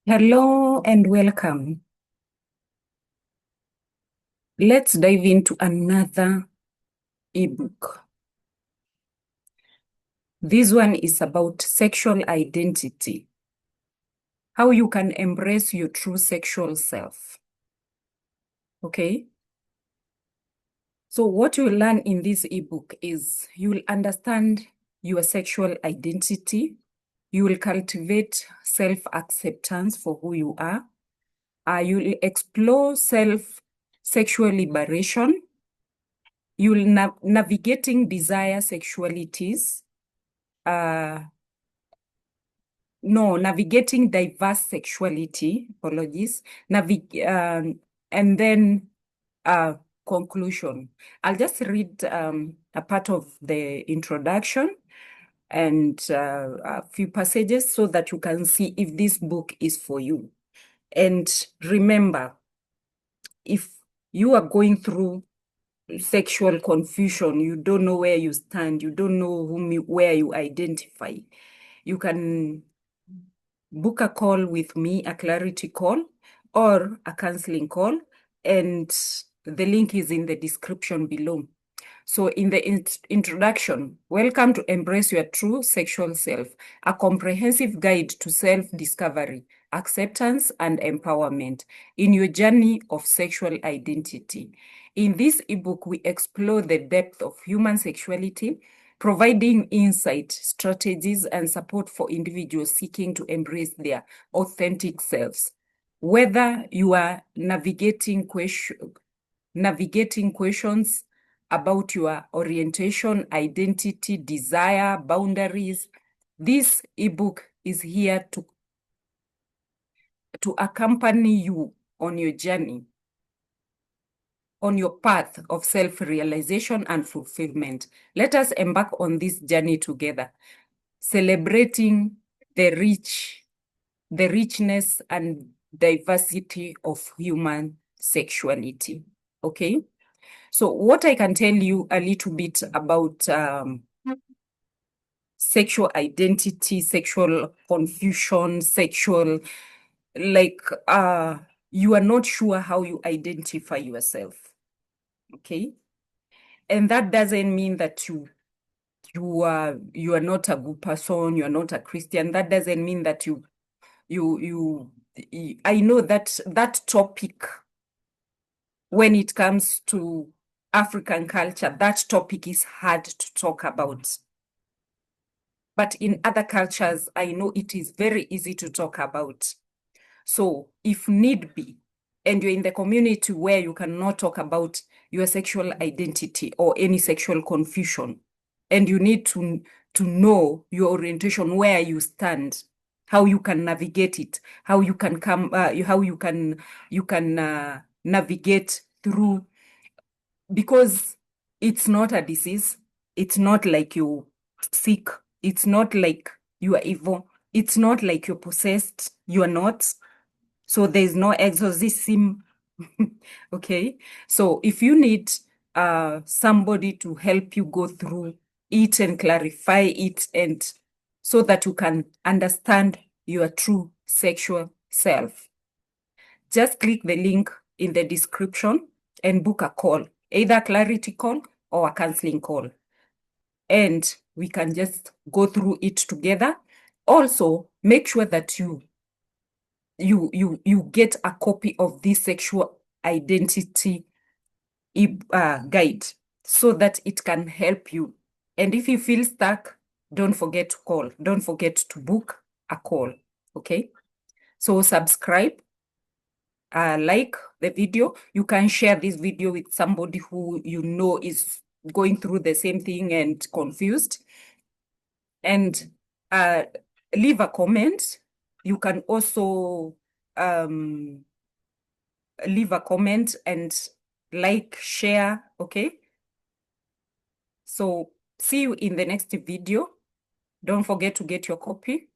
Hello and welcome. Let's dive into another ebook. This one is about sexual identity, how you can embrace your true sexual self. Okay? So what you learn in this ebook is you will understand your sexual identity, you will cultivate self-acceptance for who you are, you will explore sexual liberation, you will navigating desire sexualities, navigating diverse sexuality, apologies, and then conclusion. I'll just read a part of the introduction and a few passages so that you can see if this book is for you. And remember, if you are going through sexual confusion, you don't know where you stand, you don't know where you identify, you can book a call with me, a clarity call or a counseling call, and the link is in the description below. So in the introduction, welcome to Embrace Your True Sexual Self, a comprehensive guide to self-discovery, acceptance, and empowerment in your journey of sexual identity. In this ebook, we explore the depth of human sexuality, providing insight, strategies, and support for individuals seeking to embrace their authentic selves. Whether you are navigating questions about your orientation, identity, desire, boundaries, this ebook is here to accompany you on your journey, on your path of self-realization and fulfillment. Let us embark on this journey together, celebrating the richness and diversity of human sexuality. Okay? So what I can tell you a little bit about sexual identity, sexual confusion, you are not sure how you identify yourself. Okay? And that doesn't mean that you are not a good person, you are not a Christian. That doesn't mean that I know that topic, when it comes to African culture, that topic is hard to talk about. But in other cultures, I know it is very easy to talk about. So if need be, and you're in the community where you cannot talk about your sexual identity or any sexual confusion, and you need to know your orientation, where you stand, how you can navigate it, how you can navigate through, because it's not a disease. It's not like you're sick. It's not like you are evil. It's not like you're possessed. You are not. So there's no exorcism. Okay. So if you need somebody to help you go through it and clarify it, and so that you can understand your true sexual self, just click the link in the description and book a call, either a clarity call or a counseling call. And we can just go through it together. Also, make sure that you get a copy of this sexual identity guide so that it can help you. And if you feel stuck, don't forget to call. Don't forget to book a call. Okay? So subscribe, like the video. You can share this video with somebody who you know is going through the same thing and confused. And leave a comment. You can also leave a comment and like, share, okay? So see you in the next video. Don't forget to get your copy.